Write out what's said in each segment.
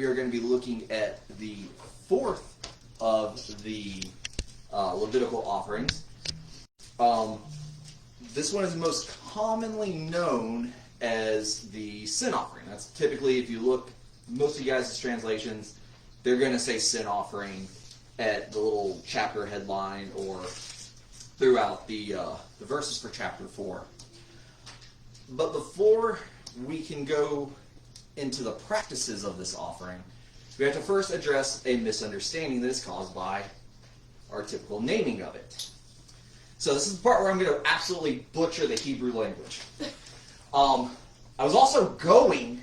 we are going to be looking at the fourth of the Levitical offerings. This one is most commonly known as the sin offering. That's typically, if you look, most of you guys' translations, they're going to say sin offering at the little chapter headline or throughout the verses for chapter 4. But before we can go into the practices of this offering, we have to first address a misunderstanding that is caused by our typical naming of it. So this is the part where I'm going to absolutely butcher the Hebrew language. I was also going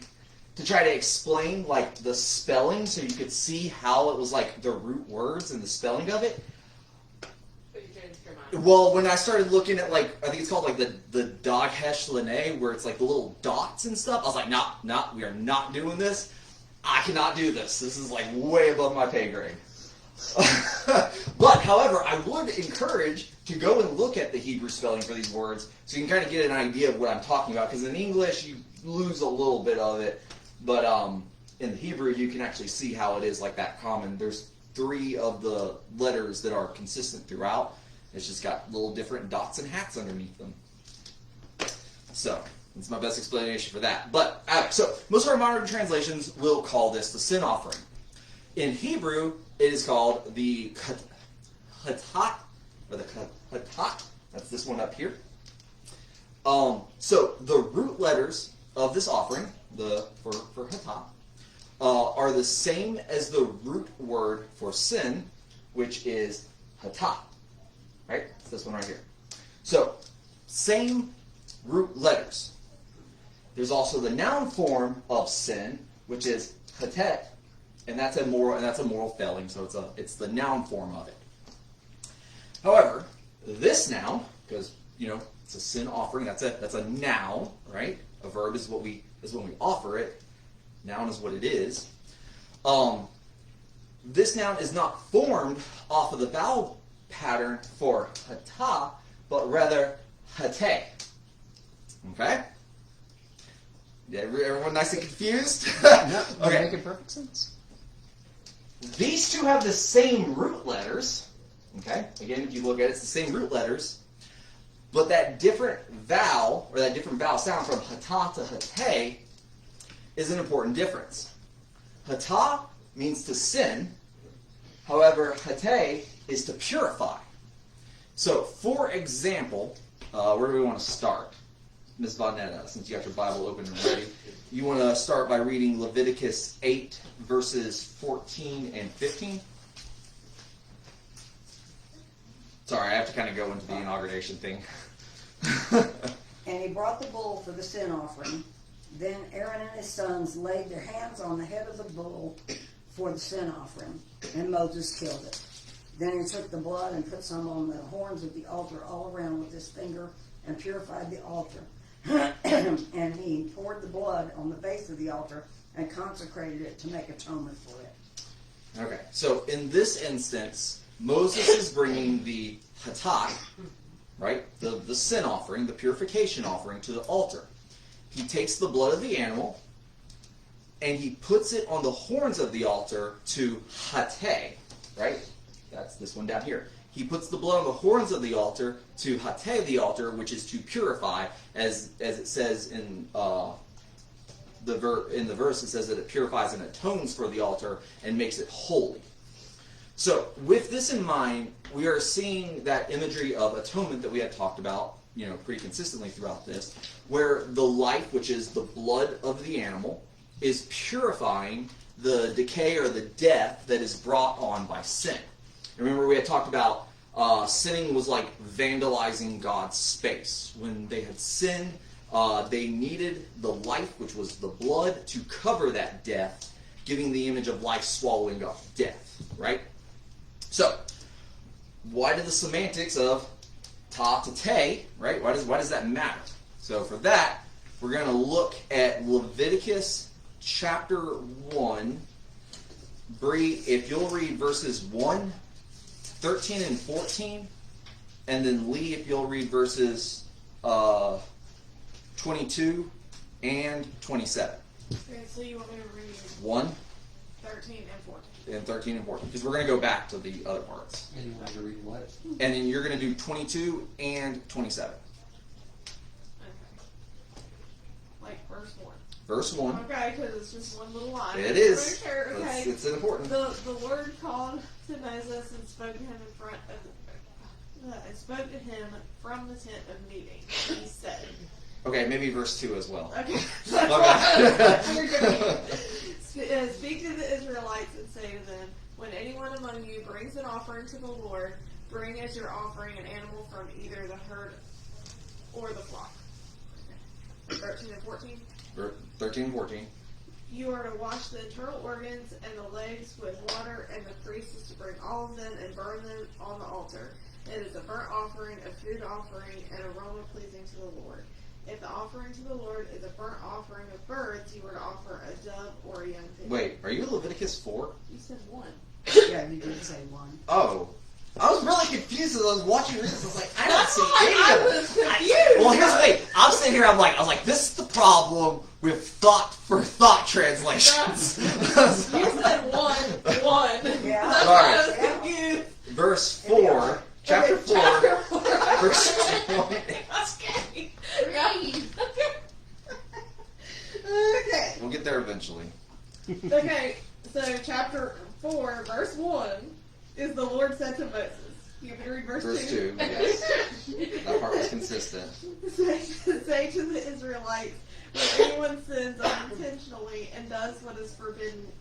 to try to explain like the spelling so you could see how it was like the root words and the spelling of it. But you changed your mind. Well, when I started looking at like, I think it's called like the Daghesh Lene, where it's like the little dots and stuff, I was like, nah, we are not doing this. I cannot do this. This is like way above my pay grade. But, however, I would encourage to go and look at the Hebrew spelling for these words so you can kind of get an idea of what I'm talking about. Because in English, you lose a little bit of it. But in the Hebrew, you can actually see how it is like that common. There's 3 of the letters that are consistent throughout. It's just got little different dots and hats underneath them. So, that's my best explanation for that. But, so, most of our modern translations will call this the sin offering. In Hebrew, it is called the Hatat, or the Hatat. That's this one up here. So the root letters of this offering, for Hatat, are the same as the root word for sin, which is Hatat. Right? It's this one right here. So same root letters. There's also the noun form of sin, which is Hatet. And that's a moral failing, so it's the noun form of it. However, this noun, because it's a sin offering, that's a noun, right? A verb is when we offer it. Noun is what it is. This noun is not formed off of the vowel pattern for hata, but rather hate. Okay? Yeah, everyone nice and confused? No, okay. Making perfect sense. These two have the same root letters. Okay? Again, if you look at it, it's the same root letters. But that different vowel, or that different vowel sound from hata to hate is an important difference. Hata means to sin. However, hate is to purify. So, for example, where do we want to start? Ms. Vonetta, since you got your Bible open and ready, you want to start by reading Leviticus 8, verses 14 and 15? Sorry, I have to kind of go into the inauguration thing. And he brought the bull for the sin offering. Then Aaron and his sons laid their hands on the head of the bull for the sin offering, and Moses killed it. Then he took the blood and put some on the horns of the altar all around with his finger and purified the altar. And he poured the blood on the base of the altar and consecrated it to make atonement for it. Okay, so in this instance, Moses is bringing the hatat, right, the sin offering, the purification offering, to the altar. He takes the blood of the animal and he puts it on the horns of the altar to hate, right? That's this one down here. He puts the blood on the horns of the altar to hate the altar, which is to purify, as it says in the verse. It says that it purifies and atones for the altar and makes it holy. So, with this in mind, we are seeing that imagery of atonement that we had talked about, pretty consistently throughout this, where the life, which is the blood of the animal, is purifying the decay or the death that is brought on by sin. Remember, we had talked about sinning was like vandalizing God's space. When they had sinned, they needed the life, which was the blood, to cover that death, giving the image of life swallowing up death, right? So, why do the semantics of ta to te, right? Why does that matter? So for that, we're going to look at Leviticus Chapter 1. Bree, if you'll read verses 1, 13 and 14, and then Lee, if you'll read verses 22 and 27. Okay, so you want me to read 1, 13 and 14. And 13 and 14. Because we're going to go back to the other parts. And you want to read what? And then you're going to do 22 and 27. Okay. Like verse 1. Verse 1. Okay, because it's just one little line. It is. Sure, okay. It's important. The Lord called to Moses and spoke to him from the tent of meeting. He said. Okay, maybe verse 2 as well. Okay. Speak to the Israelites and say to them, when anyone among you brings an offering to the Lord, bring as your offering an animal from either the herd or the flock. 13 and 14. 13 and 14. You are to wash the internal organs and the legs with water, and the priest is to bring all of them and burn them on the altar. It is a burnt offering, a food offering, and aroma pleasing to the Lord. If the offering to the Lord is a burnt offering of birds, you are to offer a dove or a young pigeon. Wait, are you in Leviticus 4? You said 1. Yeah, you did say 1. Oh. I was really confused as I was watching this. I was like, I don't see I any of was it. confused. Well, here's the thing. I'm sitting here, I was like, this is the problem with thought translations. You said 1. Yeah. That's why I was confused. Verse 4, chapter 4, verse 1. Okay. Okay. We'll get there eventually. Okay, so chapter 4, verse 1 is the Lord said to Moses. You can read verse 2. Verse 2, yes. That part was consistent. Say to the Israelites, when anyone sins unintentionally and does what is forbidden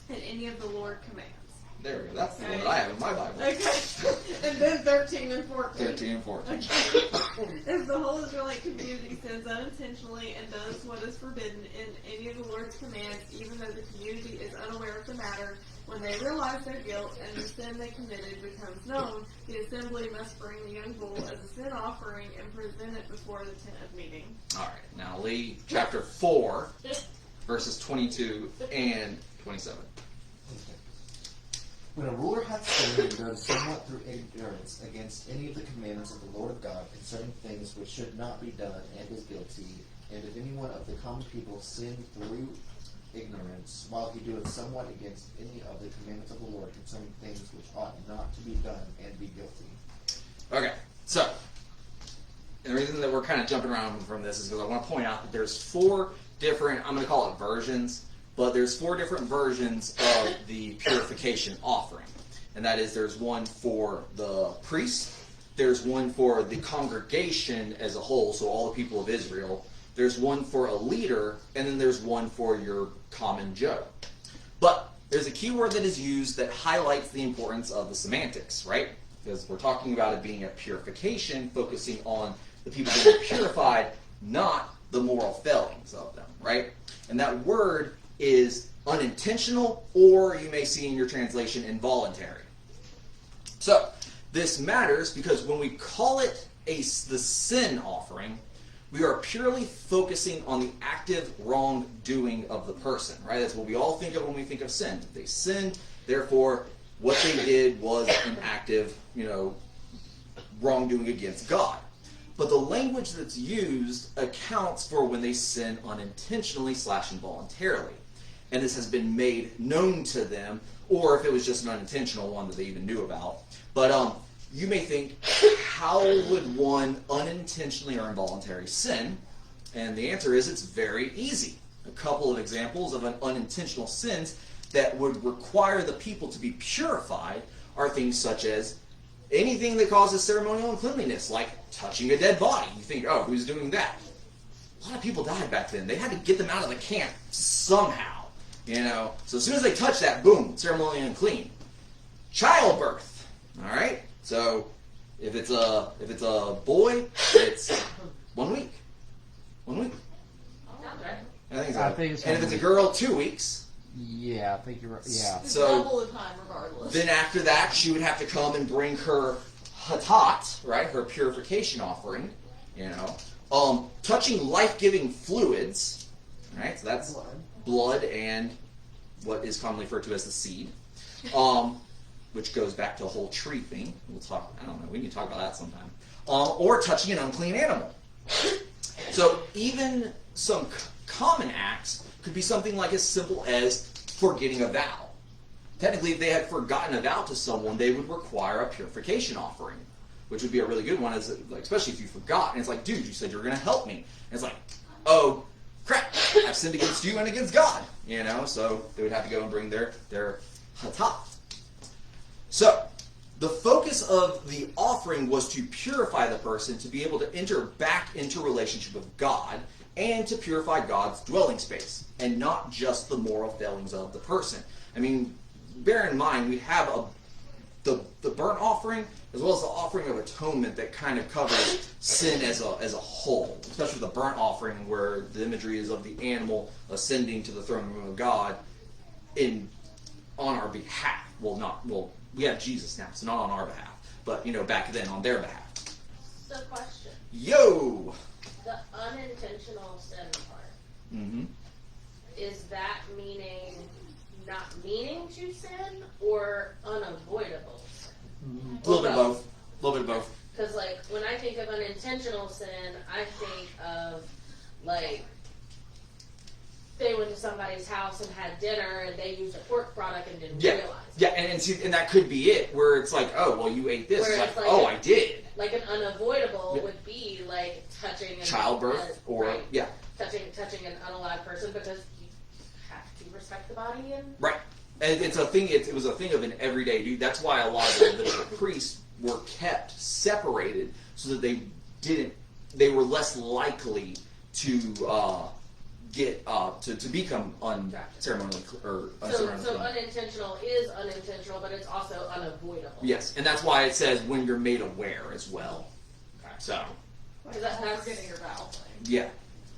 in any of the Lord commands. There we go. That's the one that I have in my Bible. Okay. And then 13 and 14. 13 and 14. Okay. If the whole Israelite community sins unintentionally and does what is forbidden in any of the Lord's commands, even though the community is unaware of the matter, when they realize their guilt and the sin they committed becomes known, the assembly must bring the young bull as a sin offering and present it before the tent of meeting. All right. Now, Lee, chapter 4, verses 22 and 27. When a ruler hath sinned and done somewhat through ignorance against any of the commandments of the Lord of God concerning things which should not be done, and is guilty, and if anyone of the common people sin through ignorance, while he doeth somewhat against any of the commandments of the Lord concerning things which ought not to be done, and be guilty. Okay, so, and the reason that we're kind of jumping around from this is because I want to point out that there's 4 different, I'm going to call it versions, but there's 4 different versions of the purification offering. And that is, there's one for the priest, there's one for the congregation as a whole, so all the people of Israel, there's one for a leader, and then there's one for your common Joe. But there's a key word that is used that highlights the importance of the semantics, right? Because we're talking about it being a purification, focusing on the people being purified, not the moral failings of them, right? And that word is unintentional, or you may see in your translation involuntary. So this matters because when we call it the sin offering, we are purely focusing on the active wrongdoing of the person, right? That's what we all think of when we think of sin. They sinned, therefore what they did was an active, wrongdoing against God. But the language that's used accounts for when they sin unintentionally / involuntarily. And this has been made known to them, or if it was just an unintentional one that they even knew about. But you may think, how would one unintentionally or involuntarily sin? And the answer is it's very easy. A couple of examples of an unintentional sins that would require the people to be purified are things such as anything that causes ceremonial uncleanliness, like touching a dead body. You think, oh, who's doing that? A lot of people died back then. They had to get them out of the camp somehow. So as soon as they touch that, boom, ceremonially unclean. Childbirth, all right. So if it's a boy, it's 1 week. 1 week. I think so. I think it's and if 1 it's a week. girl, 2 weeks. Yeah, I think you're right. Yeah. It's So double the time regardless. then after that, she would have to come and bring her hatat, right, her purification offering. Touching life-giving fluids, right. So that's blood and what is commonly referred to as the seed, which goes back to the whole tree thing. We'll talk. I don't know. We need to talk about that sometime. Or touching an unclean animal. So even some common acts could be something like as simple as forgetting a vow. Technically, if they had forgotten a vow to someone, they would require a purification offering, which would be a really good one, especially if you forgot. And it's like, dude, you said you were going to help me. And it's like, oh, crap, I've sinned against you and against God. So they would have to go and bring their hatat. So the focus of the offering was to purify the person, to be able to enter back into relationship with God, and to purify God's dwelling space, and not just the moral failings of the person. I mean, bear in mind, we have the burnt offering as well as the offering of atonement that kind of covers sin as a whole, especially the burnt offering where the imagery is of the animal ascending to the throne room of God on our behalf. We have Jesus now, so not on our behalf, but back then on their behalf. So, question. Yo! The unintentional sin part. Mm-hmm. Is that meaning not meaning to sin or unavoidable sin? A little bit of both. A little bit of both. Because, when I think of unintentional sin, I think of, they went to somebody's house and had dinner and they used a pork product and didn't realize. Yeah, and that could be it, where it's like, oh, well, you ate this. It's like, oh, I did. Like an unavoidable would be touching childbirth touching an unalive person, because you have to respect the body and right. And it's a thing. It was a thing of an everyday dude. That's why a lot of the Levitical priests were kept separated, so that they were less likely to get to become unceremonially or unceremonially. So unintentional is unintentional, but it's also unavoidable. Yes, and that's why it says when you're made aware as well. Okay. So. Because that's forgetting your vow thing. Yeah.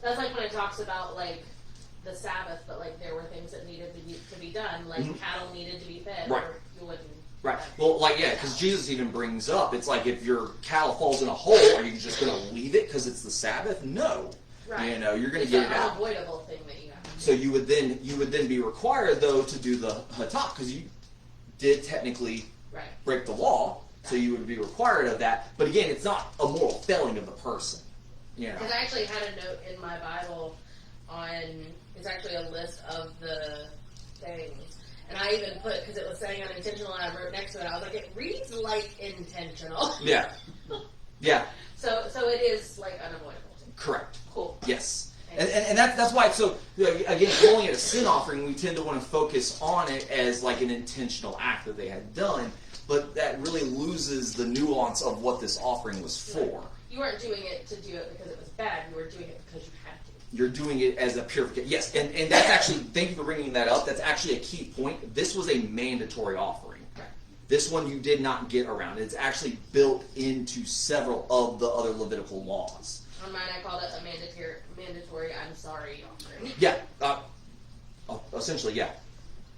That's when it talks about the Sabbath, but there were things that needed to be done, cattle needed to be fed, right. or you wouldn't. Right. Well, because Jesus even brings up, it's like if your cattle falls in a hole, are you just going to leave it because it's the Sabbath? No. Right. You're going to get it out. It's an unavoidable thing that you have to do. So you would then be required though to do the hatat, because you did technically break the law. So you would be required of that. But again, it's not a moral failing of the person. Because I actually had a note in my Bible it's actually a list of the things. And I even put, because it was saying unintentional, and I wrote next to it, I was like, it reads like intentional. Yeah. Yeah. So it is unavoidable. Correct. Cool. Yes. And that's why, so again, calling it a sin offering, we tend to want to focus on it as an intentional act that they had done, but that really loses the nuance of what this offering was for. You weren't doing it to do it because it was bad, you were doing it because you had to. You're doing it as a purification. Yes, and that's actually, thank you for bringing that up, that's actually a key point. This was a mandatory offering. Right. This one you did not get around. It's actually built into several of the other Levitical laws. On mine, I called it a mandatory I'm sorry offering. Yeah, essentially, yeah.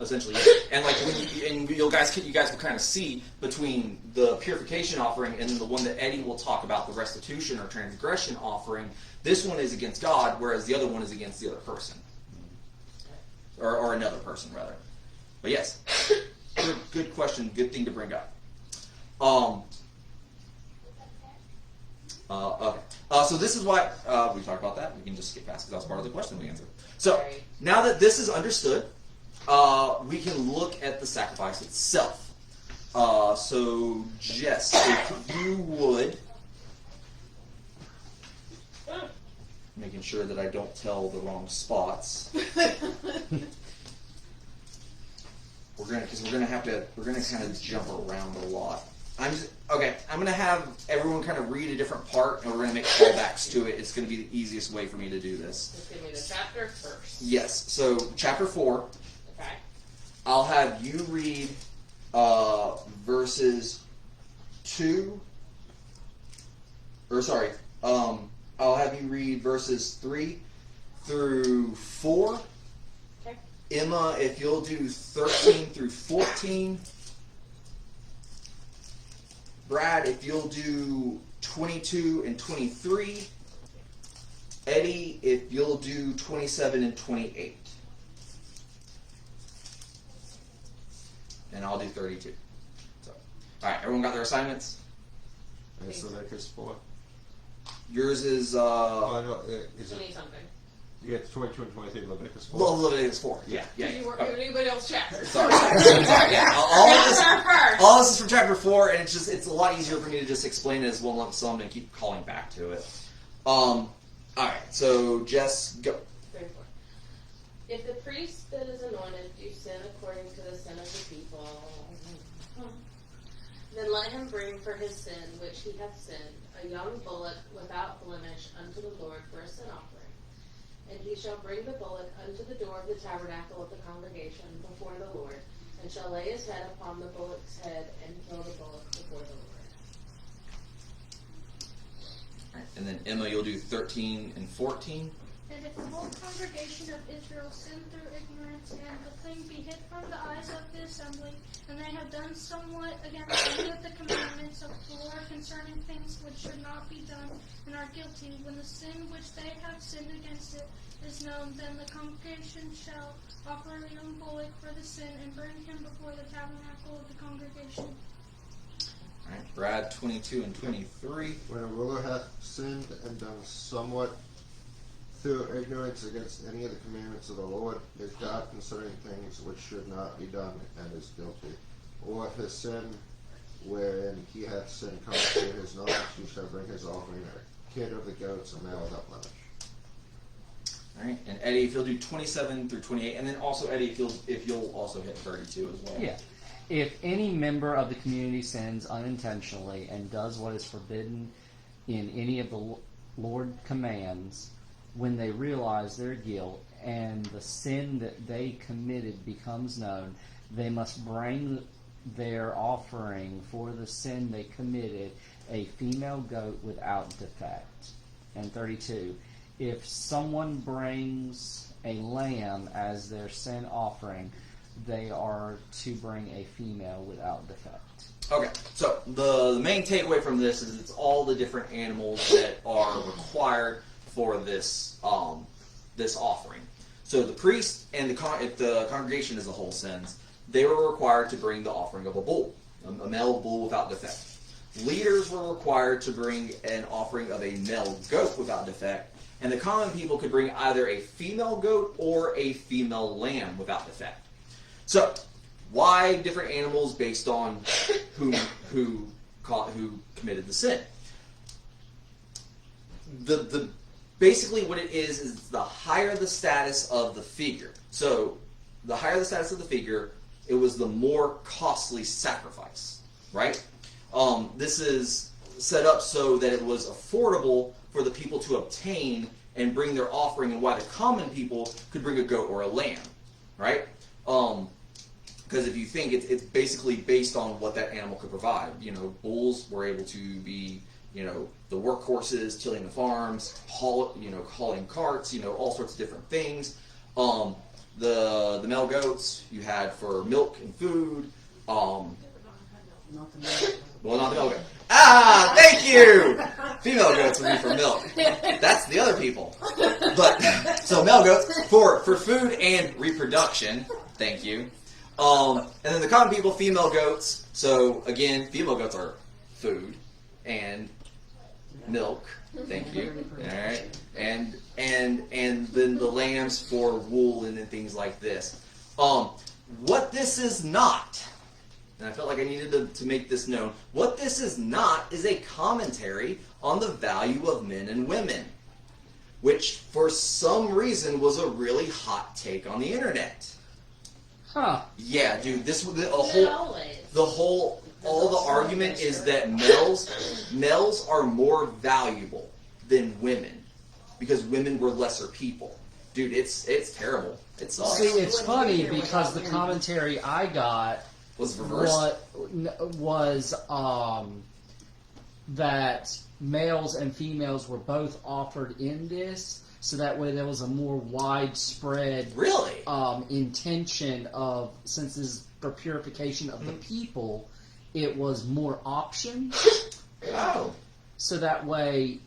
Essentially, yeah. And when you guys will kind of see between the purification offering and then the one that Eddie will talk about, the restitution or transgression offering. This one is against God, whereas the other one is against the other person, or another person rather. But yes, good question, good thing to bring up. Okay. So this is why we talked about that. We can just skip past because that was part of the question we answered. So now that this is understood, we can look at the sacrifice itself. So Jess, if you would, making sure that I don't tell the wrong spots. We're gonna kind of jump around a lot. I'm gonna have everyone kind of read a different part, and we're gonna make callbacks to it. It's gonna be the easiest way for me to do this. Just give me the chapter first. Yes. So chapter 4. Okay. I'll have you read verses 2. Or sorry, I'll have you read verses 3 through 4. Okay. Emma, if you'll do 13 through 14. Brad, if you'll do 22 and 23. Eddie, if you'll do 27 and 28. And I'll do 32. So, all right, everyone got their assignments? It's Leviticus 4. Yours is Oh, no, is 20 it? something. You get 22 and 23 in Leviticus 4. Well, Leviticus 4. Yeah. You weren't doing anybody else's chapter. Sorry. Yeah. First. All this is from chapter 4, and it's a lot easier for me to just explain it as one lump sum and keep calling back to it. All right. So Jess, go. 34. If the priest that is anointed do sin according to the sin of the people, then let him bring for his sin which he hath sinned a young bullock without blemish unto the Lord for a sin offering. And he shall bring the bullock unto the door of the tabernacle of the congregation before the Lord, and shall lay his head upon the bullock's head and kill the bullock before the Lord. All right. And then Emma, you'll do 13 and 14. And if the whole congregation of Israel sin through ignorance, and the thing be hid from the eyes of the assembly, and they have done somewhat against any of the commandments of the Lord concerning things which should not be done, and are guilty, when the sin which they have sinned against it is known, then the congregation shall offer a young bullock for the sin, and bring him before the tabernacle of the congregation. All right. Brad, 22 and 23. When a ruler hath sinned and done somewhat through ignorance against any of the commandments of the Lord his God concerning things which should not be done, and is guilty. Or if his sin wherein he hath sinned comes to his knowledge, he shall bring his offering a kid of the goats, a male without blemish. All right. And Eddie, if you'll do 27 through 28, and then also Eddie, if you'll also hit 32 as well. Yeah. If any member of the community sins unintentionally and does what is forbidden in any of the Lord commands, when they realize their guilt and the sin that they committed becomes known, they must bring their offering for the sin they committed, a female goat without defect. And 32. If someone brings a lamb as their sin offering, they are to bring a female without defect. Okay, so the main takeaway from this is it's all the different animals that are required for this this offering. So the priest and if the congregation as a whole sins, they were required to bring the offering of a bull, a male bull without defect. Leaders were required to bring an offering of a male goat without defect, and the common people could bring either a female goat or a female lamb without defect. So, why different animals based on who committed the sin? The basically what it is the higher the status of the figure. So, the higher the status of the figure, it was the more costly sacrifice, right? This is set up so that it was affordable for the people to obtain and bring their offering, and why the common people could bring a goat or a lamb, right? Because if you think it's basically based on what that animal could provide. You know, bulls were able to be, the workhorses, tilling the farms, hauling carts, all sorts of different things. The male goats you had for milk and food. Not the milk. Well, not the male goat. Ah, thank you! Female goats would be for milk. That's the other people. But, so male goats for food and reproduction. Thank you. And then the common people, female goats. So, again, female goats are food and milk. Thank you. Alright. And then the lambs for wool and then things like this. What this is not, and I felt like I needed to make this known, what this is not is a commentary on the value of men and women, which for some reason was a really hot take on the internet. Huh. Yeah, dude, this was all the argument is that males are more valuable than women because women were lesser people. Dude, it's terrible. It sucks. See, it's funny because the commentary I got Was reversed. was that males and females were both offered in this, so that way there was a more widespread Really? intention of, since this is for purification of the people, it was more options. Oh. So that way,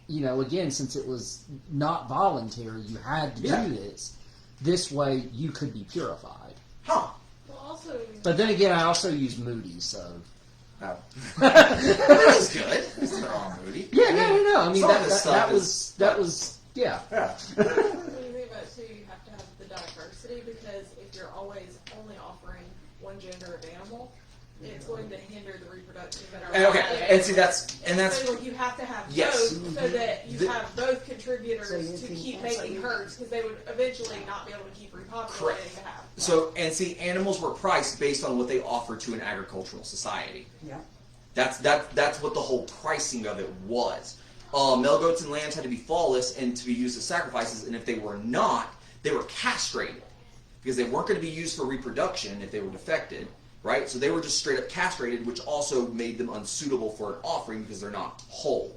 again, since it was not voluntary, you had to Yeah. do this. This way, you could be purified. Huh. Well, also, But then again, I also use Moody, so. Oh. That was good. It's not all moody. Yeah, no. I mean, Some of this stuff that was, yeah. Yeah. diversity, because if you're always only offering one gender of animal, it's going to hinder the reproduction better. And see, that's So you have to have Yes. both, so that you have both contributors So you to can- keep making herds, because they would eventually not be able to keep repopulating to have. so. And see, animals were priced based on what they offered to an agricultural society. Yeah. That's what the whole pricing of it was. Male goats and lambs had to be flawless and to be used as sacrifices, and if they were not, they were castrated because they weren't going to be used for reproduction if they were defected, right? So they were just straight up castrated, which also made them unsuitable for an offering because they're not whole.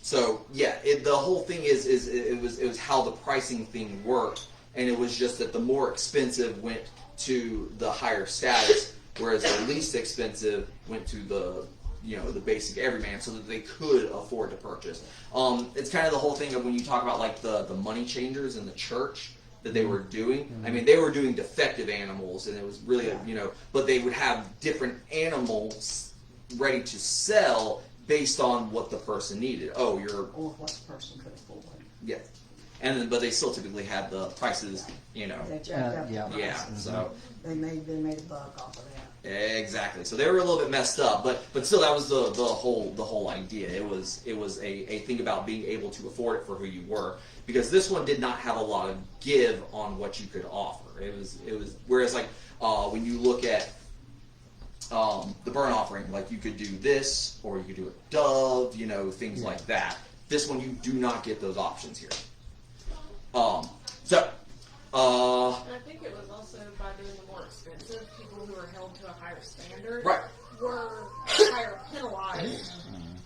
So yeah, the whole thing it was how the pricing thing worked, and it was just that the more expensive went to the higher status, whereas the least expensive went to the basic everyman, so that they could afford to purchase. It's kind of the whole thing of when you talk about like the money changers in the church that they were doing. Mm-hmm. I mean, they were doing defective animals, and it was really but they would have different animals ready to sell based on what the person needed. Oh, you're Or what the person could afford. yeah, and then, but they still typically had the prices, They jacked up the yeah. price. yeah. So. They made a buck off of that. Exactly. So they were a little bit messed up, but still, that was the whole idea. It was a thing about being able to afford it for who you were, because this one did not have a lot of give on what you could offer. It was whereas like when you look at the burnt offering, like you could do this or you could do a dove, things like that. This one you do not get those options here. And I think it was also by doing the more expensive, people who were held to a higher standard Right. were higher penalized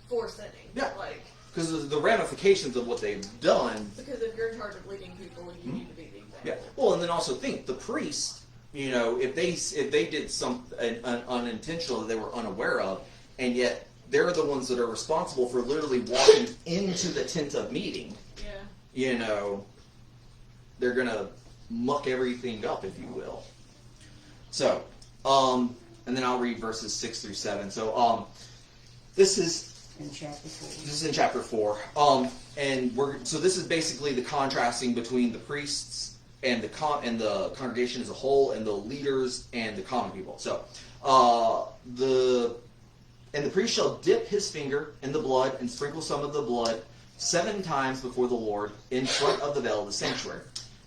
for sinning. Yeah. Like, Because the ramifications of what they've done. because if you're in charge of leading people, you need to be the example. Yeah. Well, and then also think the priest. If they did something unintentional that they were unaware of, and yet they're the ones that are responsible for literally walking into the tent of meeting. Yeah. They're gonna muck everything up, if you will. So, and then I'll read verses 6 through 7. So, this is In chapter 4. This is in chapter 4. And this is basically the contrasting between the priests and the congregation as a whole, and the leaders and the common people. So, the priest shall dip his finger in the blood and sprinkle some of the blood 7 times before the Lord in front of the veil of the sanctuary.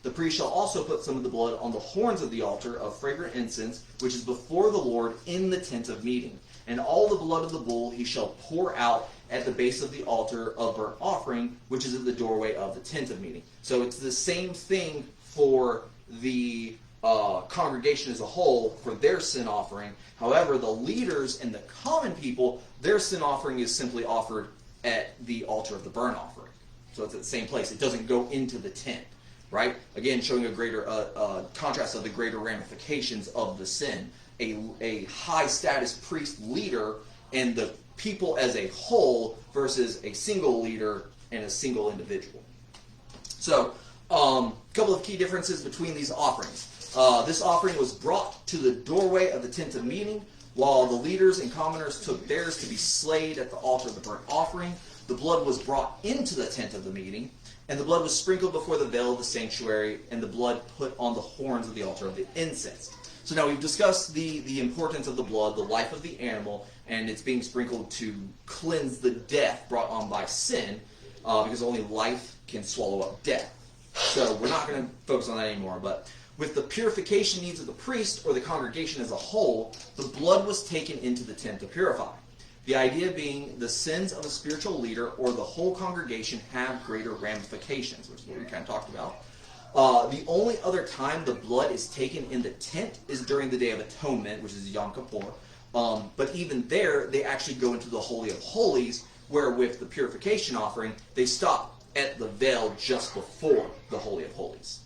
The priest shall also put some of the blood on the horns of the altar of fragrant incense, which is before the Lord in the tent of meeting. And all the blood of the bull he shall pour out at the base of the altar of burnt offering, which is at the doorway of the tent of meeting. So it's the same thing for the congregation as a whole for their sin offering. However, the leaders and the common people, their sin offering is simply offered at the altar of the burnt offering. So it's at the same place. It doesn't go into the tent. Right? Again, showing a greater contrast of the greater ramifications of the sin. A high status priest leader and the people as a whole versus a single leader and a single individual. So, a couple of key differences between these offerings. This offering was brought to the doorway of the tent of meeting, while the leaders and commoners took theirs to be slayed at the altar of the burnt offering. The blood was brought into the tent of the meeting, and the blood was sprinkled before the veil of the sanctuary, and the blood put on the horns of the altar of the incense. So now we've discussed the importance of the blood, the life of the animal, and it's being sprinkled to cleanse the death brought on by sin, because only life can swallow up death. So we're not going to focus on that anymore, but with the purification needs of the priest or the congregation as a whole, the blood was taken into the tent to purify. The idea being the sins of a spiritual leader or the whole congregation have greater ramifications, which is what we kind of talked about. The only other time the blood is taken in the tent is during the Day of Atonement, which is Yom Kippur. But even there, they actually go into the Holy of Holies, where with the purification offering, they stop at the veil just before the Holy of Holies.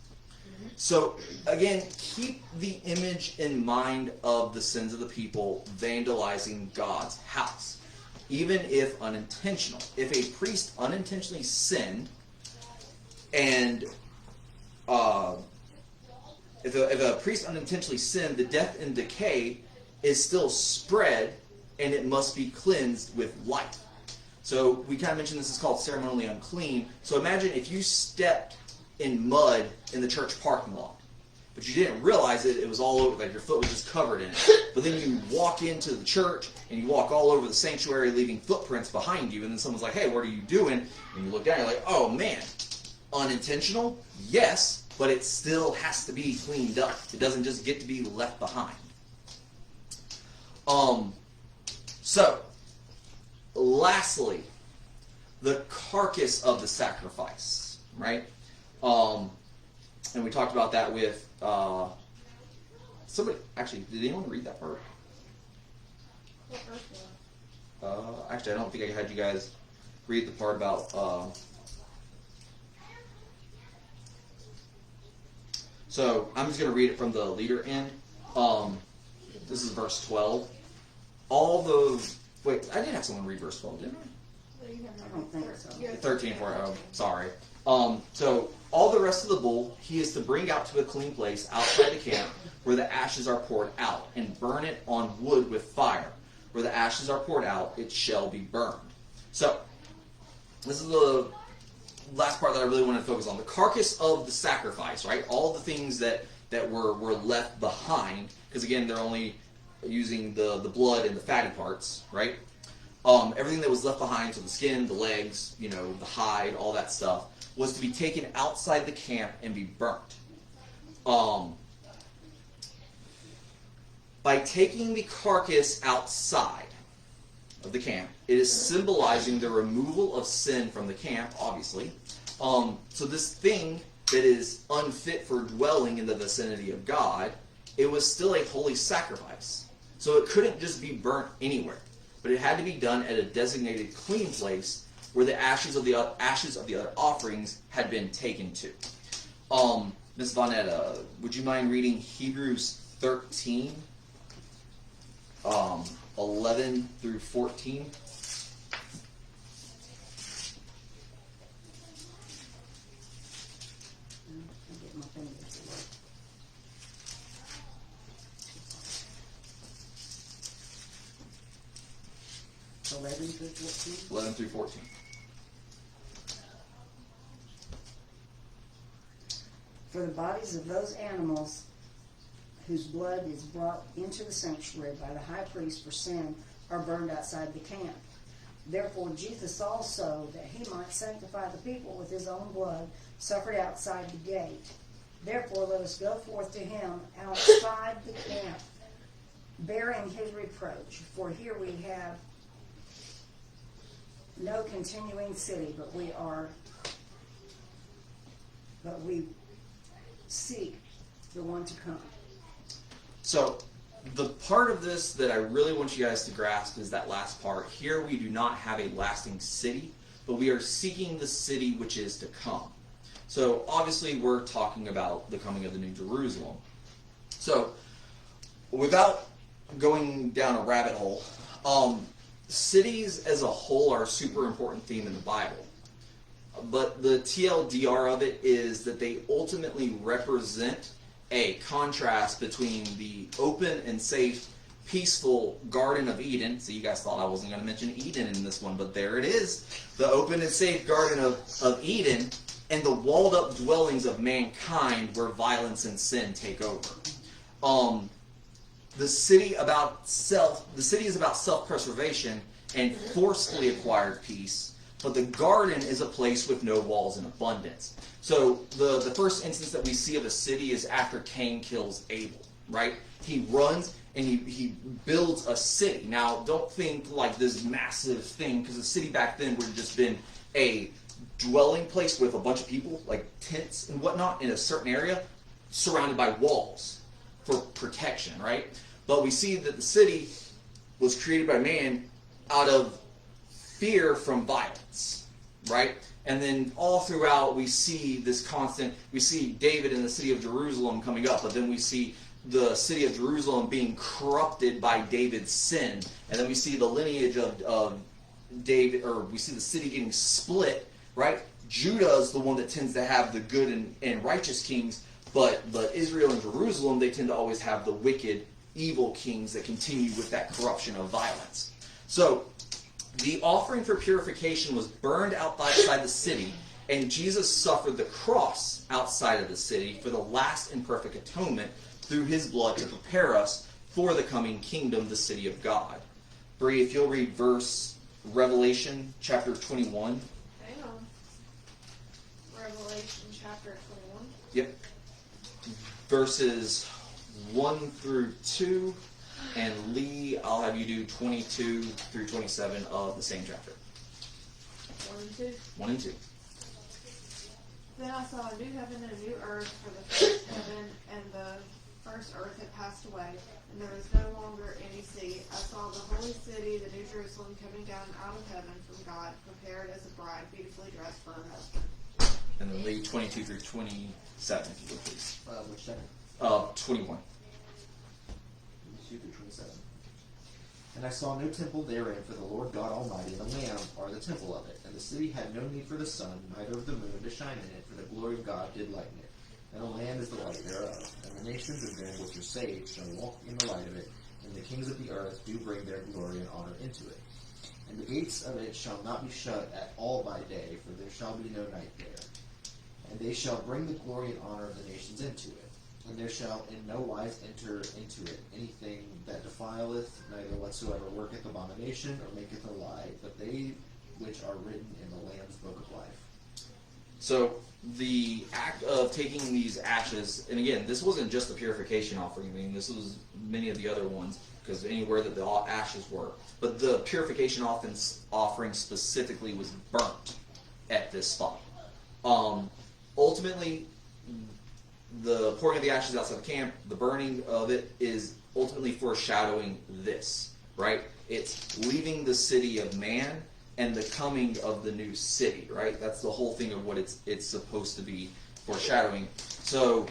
So, again, keep the image in mind of the sins of the people vandalizing God's house, even if unintentional. If a priest unintentionally sinned, and if a priest unintentionally sinned, the death and decay is still spread, and it must be cleansed with light. So we kind of mentioned this is called ceremonially unclean. So imagine if you stepped in mud in the church parking lot. But you didn't realize it was all over, like your foot was just covered in it. But then you walk into the church and you walk all over the sanctuary leaving footprints behind you, and then someone's like, hey, what are you doing? And you look down and you're like, oh man, unintentional? Yes, but it still has to be cleaned up. It doesn't just get to be left behind. So, lastly, the carcass of the sacrifice, right? And we talked about that with somebody. Actually, did anyone read that part? What verse was it? Actually, I don't think I had you guys read the part about. So I'm just going to read it from the leader end. This is verse 12. All those. Wait, I did have someone read verse 12, didn't I? I don't think so. 13 for it. Oh, sorry. So all the rest of the bull he is to bring out to a clean place outside the camp where the ashes are poured out, and burn it on wood with fire. Where the ashes are poured out, it shall be burned. So this is the last part that I really want to focus on. The carcass of the sacrifice, right? All the things that were left behind, because again, they're only using the blood and the fatty parts, right? Everything that was left behind, so the skin, the legs, the hide, all that stuff, was to be taken outside the camp and be burnt. By taking the carcass outside of the camp, it is symbolizing the removal of sin from the camp, obviously. So this thing that is unfit for dwelling in the vicinity of God, it was still a holy sacrifice. So it couldn't just be burnt anywhere, but it had to be done at a designated clean place where the ashes of the other offerings had been taken to. Ms. Vonetta, would you mind reading Hebrews 13, 11 through 14? I'll get my fingers to work. 11 through 14. 11 through 14. For the bodies of those animals whose blood is brought into the sanctuary by the high priest for sin are burned outside the camp. Therefore Jesus also, that he might sanctify the people with his own blood, suffered outside the gate. Therefore let us go forth to him outside the camp, bearing his reproach. For here we have no continuing city, but we seek the one to come. So, the part of this that I really want you guys to grasp is that last part. Here we do not have a lasting city, but we are seeking the city which is to come. So, obviously we're talking about the coming of the New Jerusalem. So, without going down a rabbit hole, cities as a whole are a super important theme in the Bible. But the TLDR of it is that they ultimately represent a contrast between the open and safe, peaceful Garden of Eden. So you guys thought I wasn't going to mention Eden in this one, but there it is. The open and safe Garden of Eden, and the walled up dwellings of mankind where violence and sin take over. The city is about self-preservation and forcefully acquired peace. But the garden is a place with no walls in abundance. So the first instance that we see of a city is after Cain kills Abel, right? He runs and he builds a city. Now, don't think like this massive thing, because the city back then would have just been a dwelling place with a bunch of people, like tents and whatnot, in a certain area, surrounded by walls for protection, right? But we see that the city was created by man out of fear from violence, right? And then all throughout we see this constant, we see David in the city of Jerusalem coming up, but then we see the city of Jerusalem being corrupted by David's sin. And then we see the lineage of David, or we see the city getting split, right? Judah is the one that tends to have the good and righteous kings, but Israel and Jerusalem, they tend to always have the wicked, evil kings that continue with that corruption of violence. So, the offering for purification was burned outside the city, And Jesus suffered the cross outside of the city for the last and perfect atonement through his blood to prepare us for the coming kingdom, the city of God. Bree, if you'll read Revelation chapter 21. Hang on. Revelation chapter 21. Yep. Verses 1 through 2. And Lee, I'll have you do 22 through 27 of the same chapter. 1 and 2. 1 and 2. Then I saw a new heaven and a new earth, for the first heaven and the first earth had passed away, and there was no longer any sea. I saw the holy city, the New Jerusalem, coming down out of heaven from God, prepared as a bride, beautifully dressed for her husband. And then Lee, 22 through 27, if you would please. Which chapter? 21. 22 through 27. And I saw no temple therein, for the Lord God Almighty and the Lamb are the temple of it. And the city had no need for the sun, neither of the moon to shine in it, for the glory of God did lighten it. And the land is the light thereof. And the nations of them which are saved shall walk in the light of it, and the kings of the earth do bring their glory and honor into it. And the gates of it shall not be shut at all by day, for there shall be no night there. And they shall bring the glory and honor of the nations into it. And there shall in no wise enter into it anything that defileth, neither whatsoever worketh abomination or maketh a lie, but they which are written in the Lamb's book of life. So the act of taking these ashes, and again, this wasn't just a purification offering. I mean, this was many of the other ones, because anywhere that the ashes were. But the purification offering specifically was burnt at this spot. Ultimately, the pouring of the ashes outside the camp, the burning of it, is ultimately foreshadowing this, right? It's leaving the city of man and the coming of the new city, right? That's the whole thing of what it's supposed to be foreshadowing. So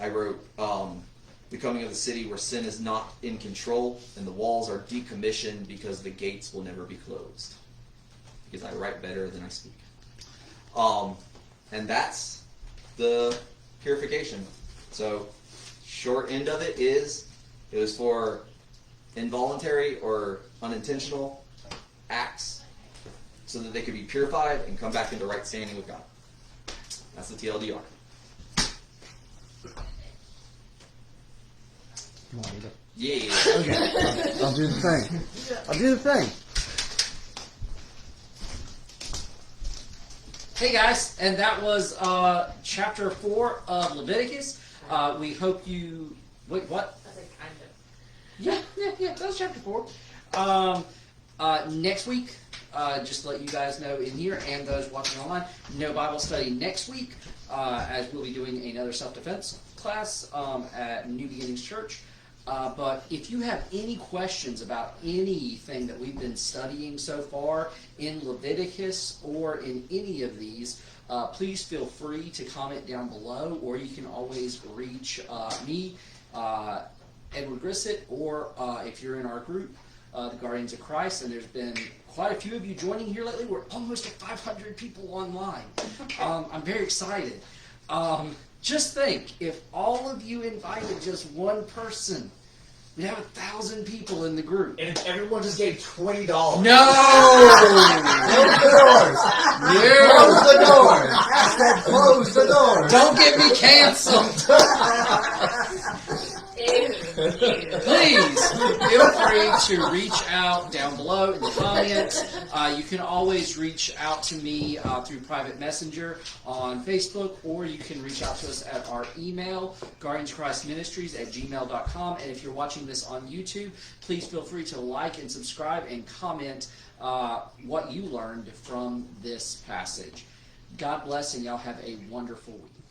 I wrote the coming of the city where sin is not in control and the walls are decommissioned because the gates will never be closed. Because I write better than I speak. And that's the purification. So, short end of it is, it was for involuntary or unintentional acts so that they could be purified and come back into right standing with God. That's the TLDR. You want to do it? Yeah. Okay. I'll do the thing. I'll do the thing. Hey guys, and that was chapter 4 of Leviticus. We hope you... Wait, what? I think kind of. Yeah, that was chapter 4. Next week, just to let you guys know in here and those watching online, no Bible study next week, as we'll be doing another self-defense class at New Beginnings Church. But if you have any questions about anything that we've been studying so far in Leviticus or in any of these, please feel free to comment down below, or you can always reach me, Edward Grissett, or if you're in our group, the Guardians of Christ, and there's been quite a few of you joining here lately. We're almost at 500 people online. I'm very excited. Just think, if all of you invited just one person, we'd have 1,000 people in the group. And if everyone just gave $20. No! Close the doors! Close the doors! I said close the doors! Don't get me canceled! Please feel free to reach out down below in the comments. You can always reach out to me through private messenger on Facebook, or you can reach out to us at our email, guardiansofchristministries@gmail.com. And if you're watching this on YouTube, please feel free to like and subscribe and comment what you learned from this passage. God bless, and y'all have a wonderful week.